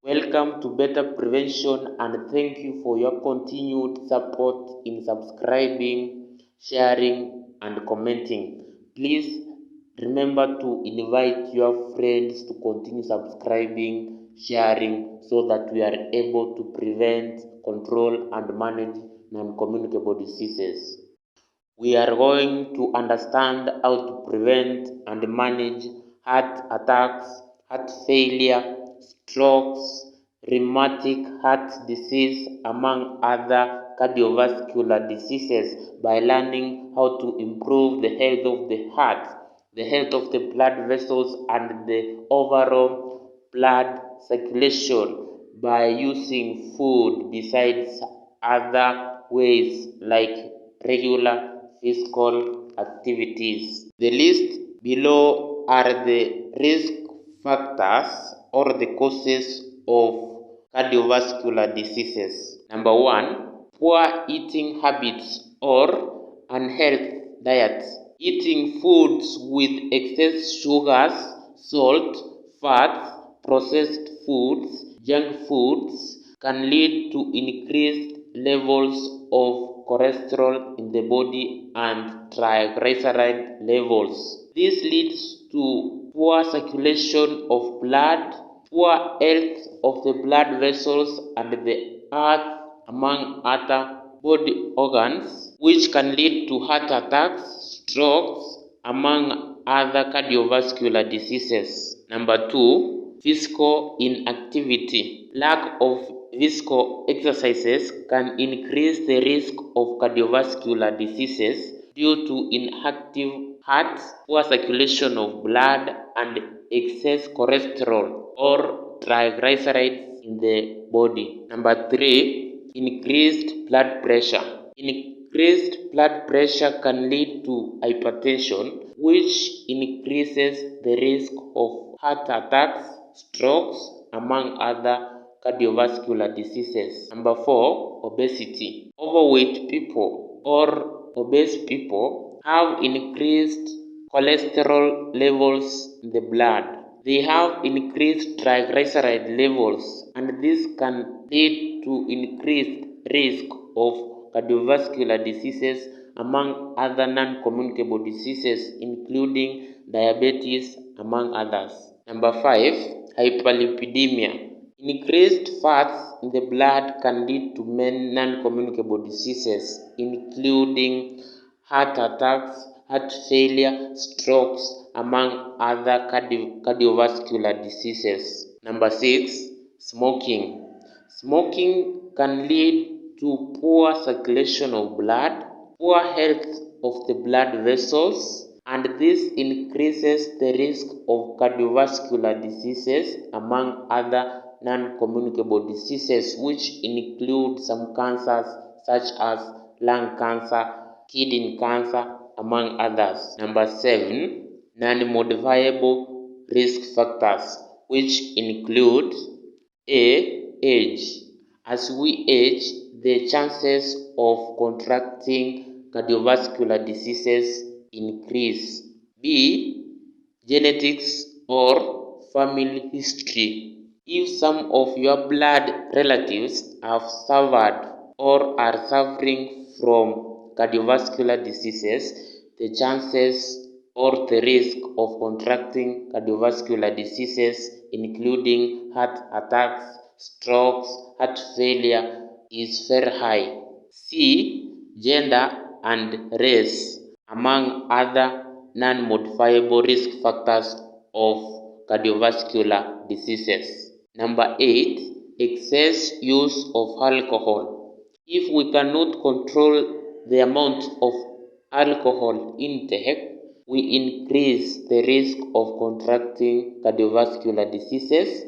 Welcome to Better Prevention and thank you for your continued support in subscribing, sharing, and commenting. Please remember to invite your friends to continue subscribing, sharing, so that we are able to prevent, control, and manage non-communicable diseases. We are going to understand how to prevent and manage heart attacks, heart failure, strokes, rheumatic heart disease, among other cardiovascular diseases by learning how to improve the health of the heart, the health of the blood vessels, and the overall blood circulation by using food besides other ways like regular physical activities. The list below are the risk factors or the causes of cardiovascular diseases. Number 1, poor eating habits or unhealthy diet. Eating foods with excess sugars, salt, fats, processed foods, junk foods can lead to increased levels of cholesterol in the body and triglyceride levels. This leads to poor circulation of blood, poor health of the blood vessels and the heart, among other body organs, which can lead to heart attacks, strokes, among other cardiovascular diseases. Number 2, physical inactivity. Lack of physical exercises can increase the risk of cardiovascular diseases due to inactive heart, poor circulation of blood, and excess cholesterol or triglycerides in the body. Number 3, increased blood pressure. Increased blood pressure can lead to hypertension, which increases the risk of heart attacks, strokes, among other cardiovascular diseases. Number 4, obesity. Overweight people or obese people have increased cholesterol levels in the blood. They have increased triglyceride levels, and this can lead to increased risk of cardiovascular diseases, among other non-communicable diseases, including diabetes, among others. Number 5, hyperlipidemia. Increased fats in the blood can lead to many non-communicable diseases, including heart attacks, heart failure, strokes, among other cardiovascular diseases. Number 6, smoking. Smoking can lead to poor circulation of blood, poor health of the blood vessels, and this increases the risk of cardiovascular diseases, among other non-communicable diseases, which include some cancers such as lung cancer, kidney cancer, among others. Number 7, non-modifiable risk factors, which include age. As we age, the chances of contracting cardiovascular diseases increase. B, genetics or family history. If some of your blood relatives have suffered or are suffering from cardiovascular diseases, the chances or the risk of contracting cardiovascular diseases, including heart attacks, strokes, heart failure, is very high. C, gender and race, among other non-modifiable risk factors of cardiovascular diseases. Number 8, excess use of alcohol. If we cannot control the amount of alcohol intake, we increase the risk of contracting cardiovascular diseases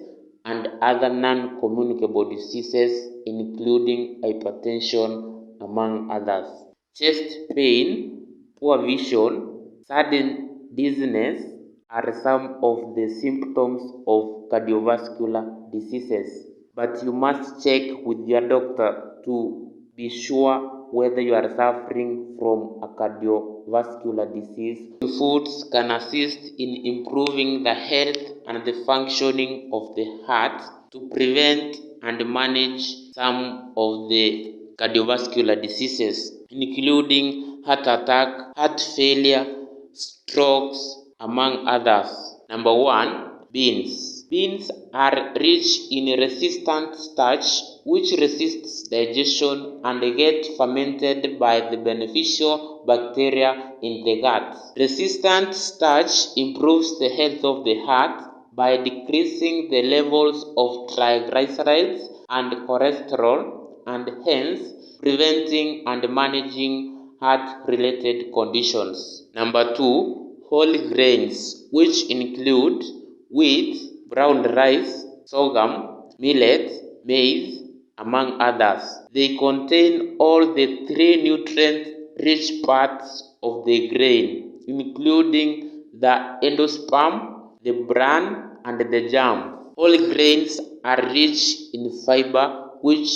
and other non-communicable diseases, including hypertension, among others. Chest pain, poor vision, sudden dizziness are some of the symptoms of cardiovascular diseases, but you must check with your doctor to be sure whether you are suffering from a cardiovascular disease. Foods can assist in improving the health and the functioning of the heart, to prevent and manage some of the cardiovascular diseases, including heart attack, heart failure, strokes, among others. Number 1, beans. Beans are rich in resistant starch, which resists digestion and get fermented by the beneficial bacteria in the gut. Resistant starch improves the health of the heart by decreasing the levels of triglycerides and cholesterol, and hence preventing and managing heart-related conditions. Number 2, whole grains, which include wheat, brown rice, sorghum, millet, maize, among others. They contain all the 3 nutrient-rich parts of the grain, including the endosperm, the bran, and the germ. Whole grains are rich in fiber, which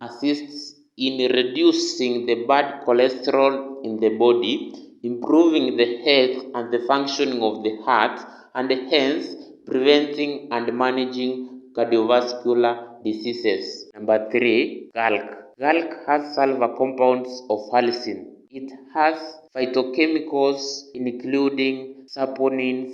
assists in reducing the bad cholesterol in the body, improving the health and the functioning of the heart, and hence preventing and managing cardiovascular diseases. Number 3, galc. Galc has sulfur compounds of allicin. It has phytochemicals including saponins,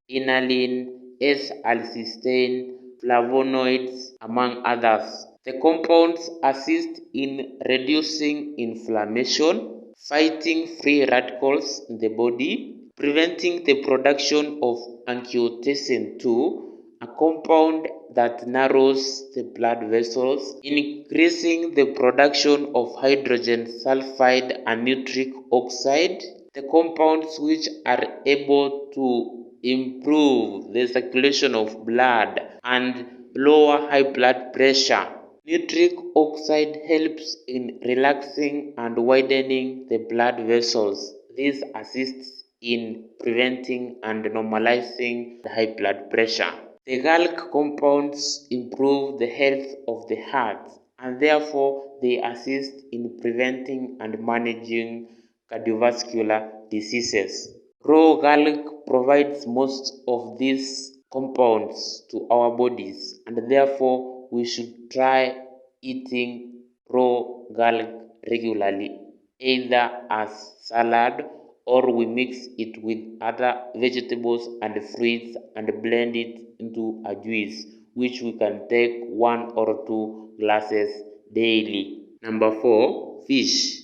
inulin, S-alcistein, flavonoids, among others. The compounds assist in reducing inflammation, fighting free radicals in the body, preventing the production of angiotensin II, a compound that narrows the blood vessels, increasing the production of hydrogen sulfide and nitric oxide, the compounds which are able to improve the circulation of blood and lower high blood pressure. Nitric oxide helps in relaxing and widening the blood vessels. This assists in preventing and normalizing the high blood pressure. The galc compounds improve the health of the heart, and therefore they assist in preventing and managing cardiovascular diseases. Raw garlic provides most of these compounds to our bodies, and therefore we should try eating raw garlic regularly, either as salad or we mix it with other vegetables and fruits and blend it into a juice, which we can take 1 or 2 glasses daily. Number 4, fish.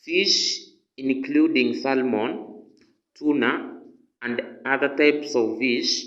Fish including salmon, tuna, and other types of fish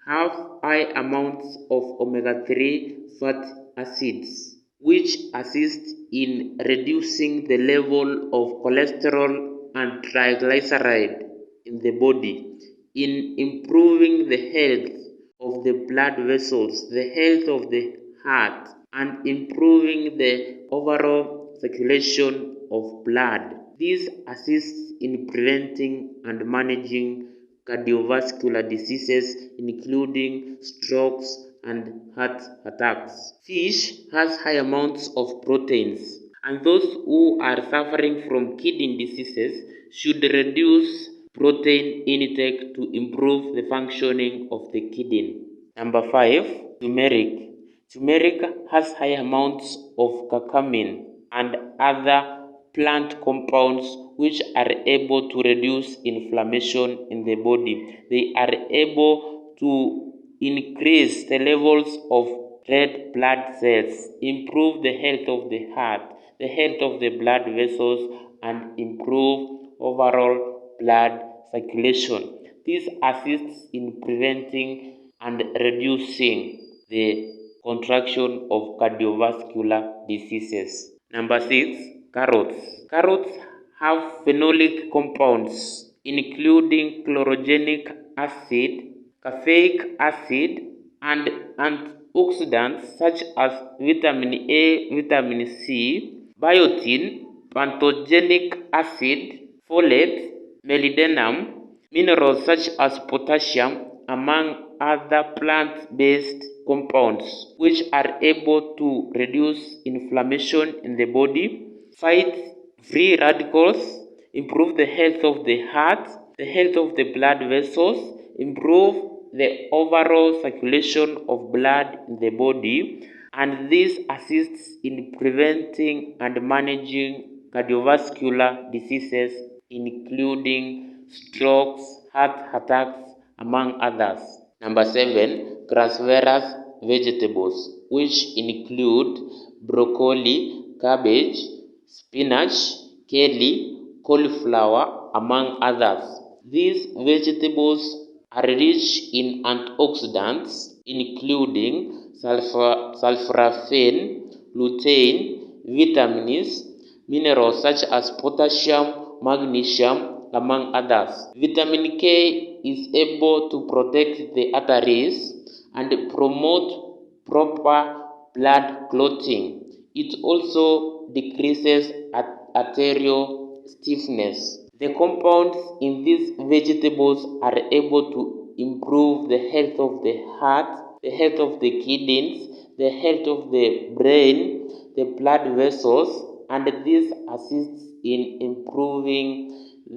have high amounts of omega-3 fatty acids, which assist in reducing the level of cholesterol and triglyceride in the body, in improving the health of the blood vessels, the health of the heart, and improving the overall circulation of blood. This assists in preventing and managing cardiovascular diseases including strokes and heart attacks. Fish has high amounts of proteins, and those who are suffering from kidney diseases should reduce protein intake to improve the functioning of the kidney. Number 5, turmeric. Turmeric has high amounts of curcumin and other plant compounds which are able to reduce inflammation in the body. They are able to increase the levels of red blood cells, improve the health of the heart, the health of the blood vessels, and improve overall blood circulation. This assists in preventing and reducing the contraction of cardiovascular diseases. Number 6, carrots. Carrots have phenolic compounds including chlorogenic acid, caffeic acid, and antioxidants such as vitamin A, vitamin C, biotin, pantothenic acid, folate, molybdenum, minerals such as potassium, among other plant-based compounds which are able to reduce inflammation in the body, fight free radicals, improve the health of the heart, the health of the blood vessels, improve the overall circulation of blood in the body, and this assists in preventing and managing cardiovascular diseases, including strokes, heart attacks, among others. Number 7. Cruciferous vegetables, which include broccoli, cabbage, spinach, kale, cauliflower, among others. These vegetables are rich in antioxidants, including sulforaphane, lutein, vitamins, minerals such as potassium, magnesium, among others. Vitamin K is able to protect the arteries and promote proper blood clotting. It also decreases arterial stiffness. The compounds in these vegetables are able to improve the health of the heart, the health of the kidneys, the health of the brain, the blood vessels, and this assists in improving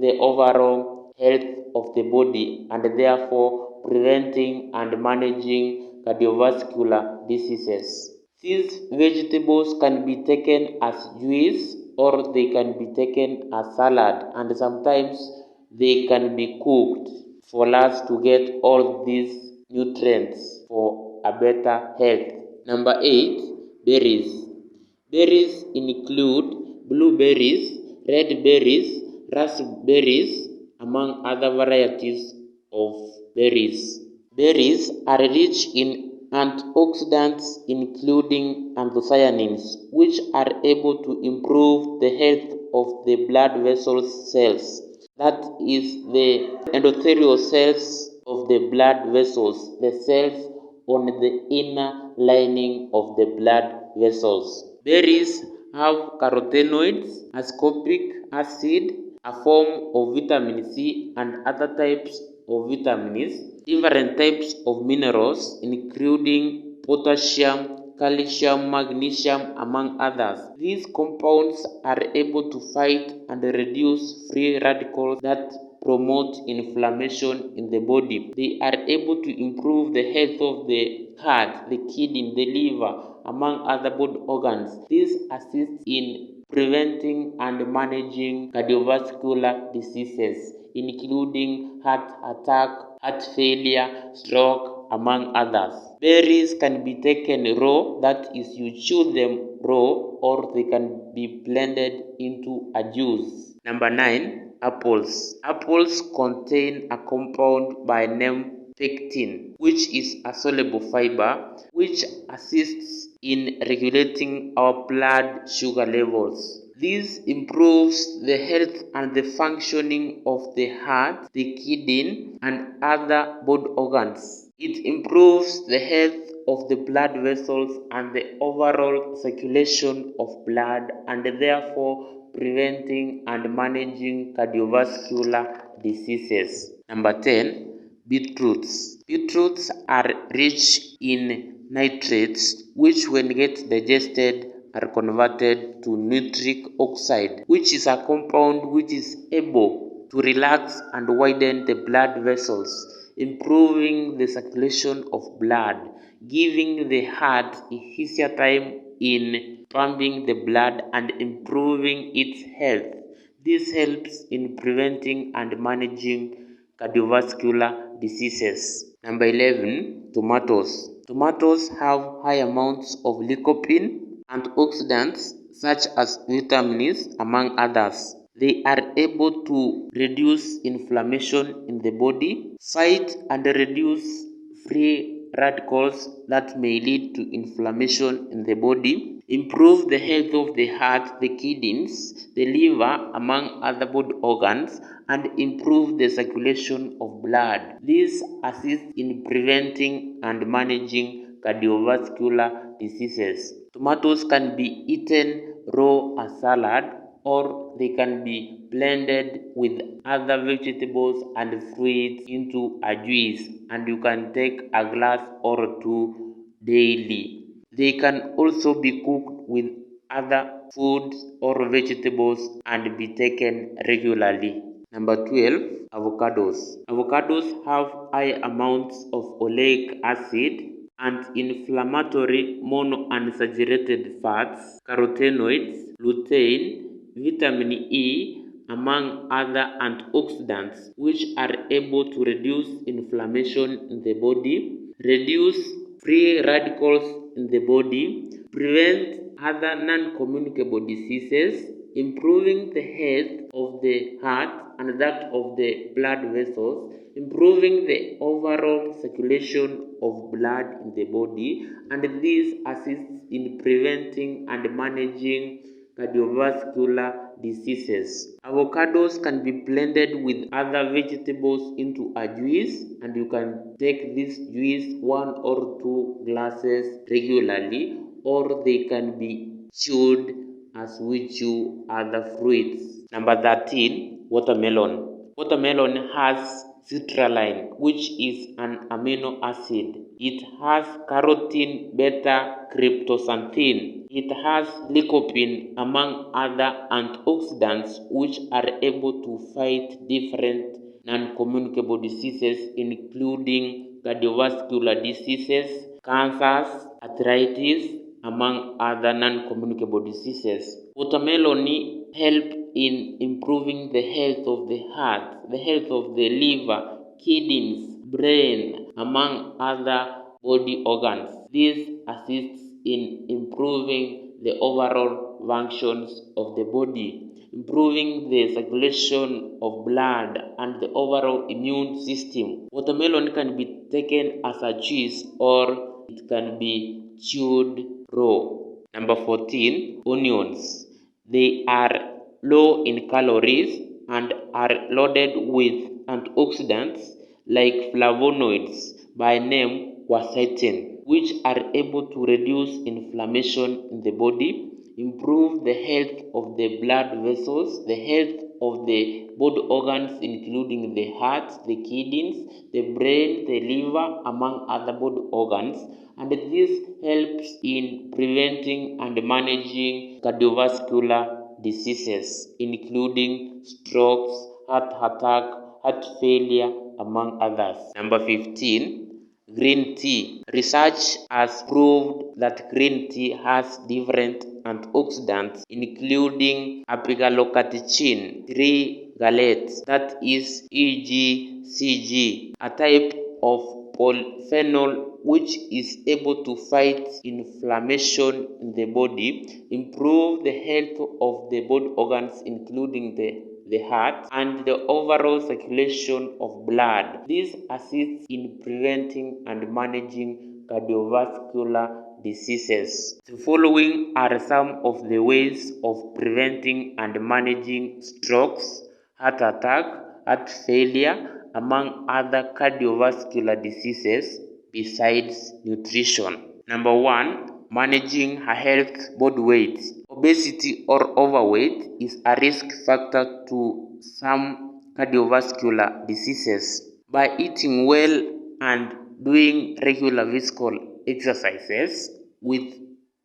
the overall health of the body and therefore preventing and managing cardiovascular diseases. These vegetables can be taken as juice or they can be taken as salad, and sometimes they can be cooked for us to get all these nutrients for a better health. Number 8. Berries. Berries include blueberries, red berries, raspberries, among other varieties of berries. Berries are rich in antioxidants including anthocyanins, which are able to improve the health of the blood vessel cells, that is the endothelial cells of the blood vessels, the cells on the inner lining of the blood vessels. Berries have carotenoids, ascorbic acid, a form of vitamin C, and other types of vitamins, different types of minerals including potassium, calcium, magnesium, among others. These compounds are able to fight and reduce free radicals that promote inflammation in the body. They are able to improve the health of the heart, the kidney, the liver, among other body organs. This assists in preventing and managing cardiovascular diseases, including heart attack, heart failure, stroke, among others. Berries can be taken raw, that is, you chew them raw, or they can be blended into a juice. Number 9. Apples. Apples contain a compound by name pectin, which is a soluble fiber which assists in regulating our blood sugar levels. This improves the health and the functioning of the heart, the kidney, and other body organs. It improves the health of the blood vessels and the overall circulation of blood, and therefore preventing and managing cardiovascular diseases. Number 10. Beetroots. Beetroots are rich in nitrates, which when get digested are converted to nitric oxide, which is a compound which is able to relax and widen the blood vessels, improving the circulation of blood, giving the heart a easier time in pumping the blood and improving its health. This helps in preventing and managing cardiovascular diseases. Number 11. Tomatoes. Tomatoes have high amounts of lycopene, antioxidants such as vitamins, among others. They are able to reduce inflammation in the body, fight and reduce free radicals that may lead to inflammation in the body, improve the health of the heart, the kidneys, the liver, among other body organs, and improve the circulation of blood. This assists in preventing and managing cardiovascular diseases. Tomatoes can be eaten raw as salad, or they can be blended with other vegetables and fruits into a juice, and you can take a glass or two daily. They can also be cooked with other foods or vegetables and be taken regularly. Number 12, avocados. Avocados have high amounts of oleic acid, anti-inflammatory monounsaturated fats, carotenoids, lutein, vitamin E, among other antioxidants, which are able to reduce inflammation in the body, reduce free radicals in the body, prevent other non-communicable diseases, improving the health of the heart and that of the blood vessels, improving the overall circulation of blood in the body, and this assists in preventing and managing cardiovascular diseases. Avocados can be blended with other vegetables into a juice, and you can take this juice 1 or 2 glasses regularly, or they can be chewed as we chew other fruits. Number 13, watermelon. Watermelon has citrulline, which is an amino acid. It has carotene beta-cryptoxanthin. It has lycopene, among other antioxidants, which are able to fight different non-communicable diseases, including cardiovascular diseases, cancers, arthritis, among other non-communicable diseases. Watermelon help in improving the health of the heart, the health of the liver, kidneys, brain, among other body organs. This assists in improving the overall functions of the body, improving the circulation of blood and the overall immune system. Watermelon can be taken as a juice or it can be chewed raw. Number 14, onions. They are low in calories and are loaded with antioxidants like flavonoids by name quercetin, which are able to reduce inflammation in the body, improve the health of the blood vessels, the health of the body organs including the heart, the kidneys, the brain, the liver, among other body organs, and this helps in preventing and managing cardiovascular diseases including strokes, heart attack, heart failure, among others. Number 15, green tea. Research has proved that green tea has different antioxidants including apigallocatechin 3 gallate, that is EGCG, a type of polyphenol which is able to fight inflammation in the body, improve the health of the body organs including the heart, and the overall circulation of blood. This assists in preventing and managing cardiovascular diseases. The following are some of the ways of preventing and managing strokes, heart attack, heart failure, among other cardiovascular diseases besides nutrition. Number 1, managing a healthy body weight. Obesity or overweight is a risk factor to some cardiovascular diseases. By eating well and doing regular physical exercises with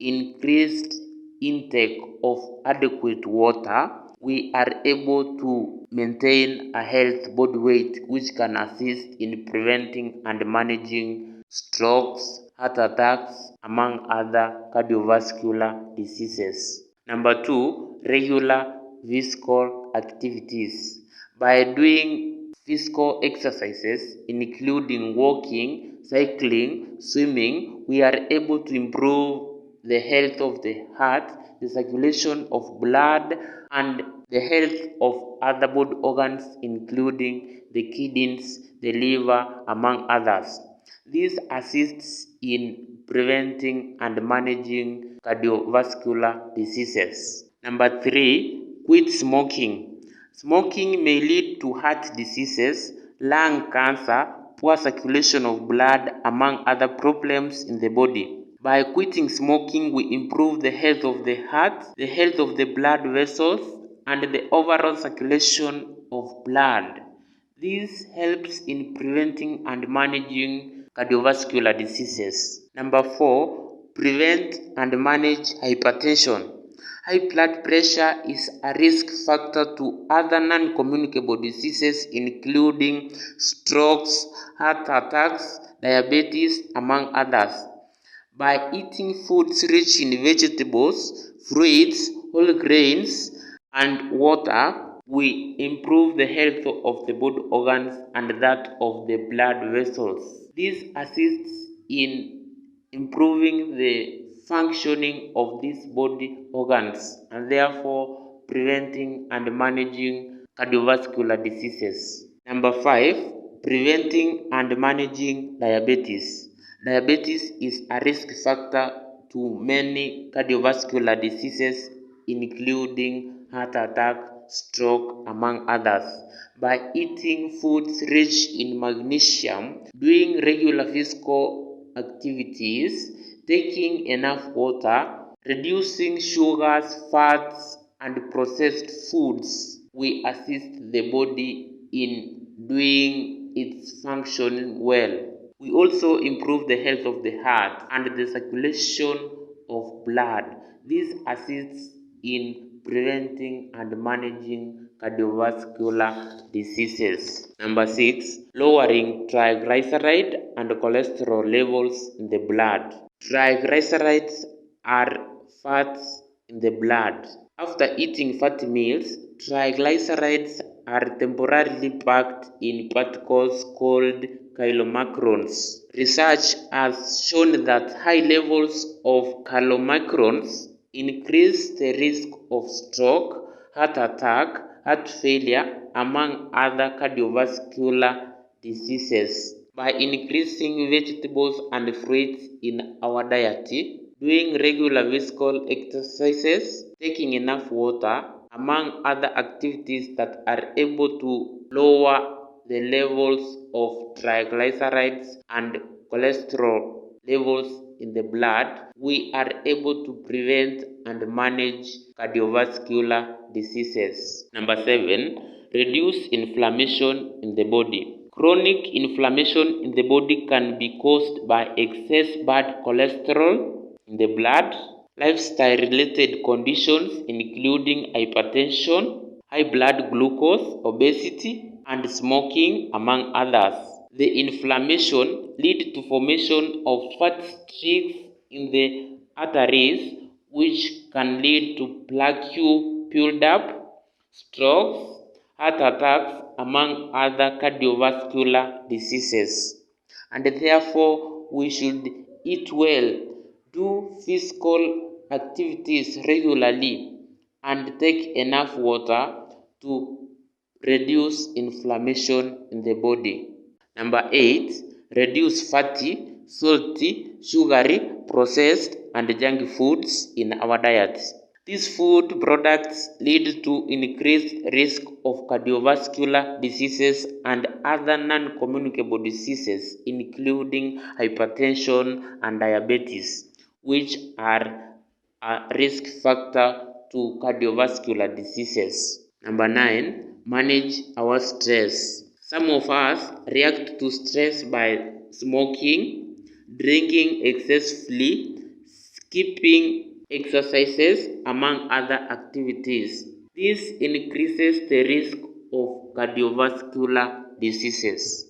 increased intake of adequate water, we are able to maintain a healthy body weight which can assist in preventing and managing strokes, heart attacks, among other cardiovascular diseases. Number 2, regular physical activities. By doing physical exercises including walking, cycling, swimming, we are able to improve the health of the heart, the circulation of blood, and the health of other body organs including the kidneys, the liver, among others. This assists in preventing and managing cardiovascular diseases. Number 3, quit smoking. Smoking may lead to heart diseases, lung cancer, poor circulation of blood, among other problems in the body. By quitting smoking, we improve the health of the heart, the health of the blood vessels, and the overall circulation of blood. This helps in preventing and managing cardiovascular diseases. Number 4, prevent and manage hypertension. High blood pressure is a risk factor to other non-communicable diseases including strokes, heart attacks, diabetes, among others. By eating foods rich in vegetables, fruits, whole grains, and water, we improve the health of the body organs and that of the blood vessels. This assists in improving the functioning of these body organs and therefore preventing and managing cardiovascular diseases. Number 5, preventing and managing diabetes. Diabetes is a risk factor to many cardiovascular diseases including heart attack, stroke, among others. By eating foods rich in magnesium, doing regular physical activities, taking enough water, reducing sugars, fats, and processed foods, we assist the body in doing its function well. We also improve the health of the heart and the circulation of blood. This assists in preventing and managing cardiovascular diseases. Number 6, lowering triglyceride and cholesterol levels in the blood. Triglycerides are fats in the blood. After eating fatty meals, triglycerides are temporarily packed in particles called chylomicrons. Research has shown that high levels of chylomicrons increase the risk of stroke, heart attack, heart failure, among other cardiovascular diseases. By increasing vegetables and fruits in our diet, doing regular physical exercises, taking enough water, among other activities that are able to lower the levels of triglycerides and cholesterol levels in the blood, we are able to prevent and manage cardiovascular diseases. Number 7, reduce inflammation in the body. Chronic inflammation in the body can be caused by excess bad cholesterol in the blood, lifestyle-related conditions including hypertension, high blood glucose, obesity, and smoking, among others. The inflammation leads to formation of fat streaks in the arteries, which can lead to plaque buildup, strokes, heart attacks, among other cardiovascular diseases. And therefore, we should eat well, do physical activities regularly, and take enough water to reduce inflammation in the body. Number 8, reduce fatty, salty, sugary, processed, and junk foods in our diet. These food products lead to increased risk of cardiovascular diseases and other non-communicable diseases including hypertension and diabetes, which are a risk factor to cardiovascular diseases. Number 9, manage our stress. Some of us react to stress by smoking, drinking excessively, skipping exercises, among other activities. This increases the risk of cardiovascular diseases.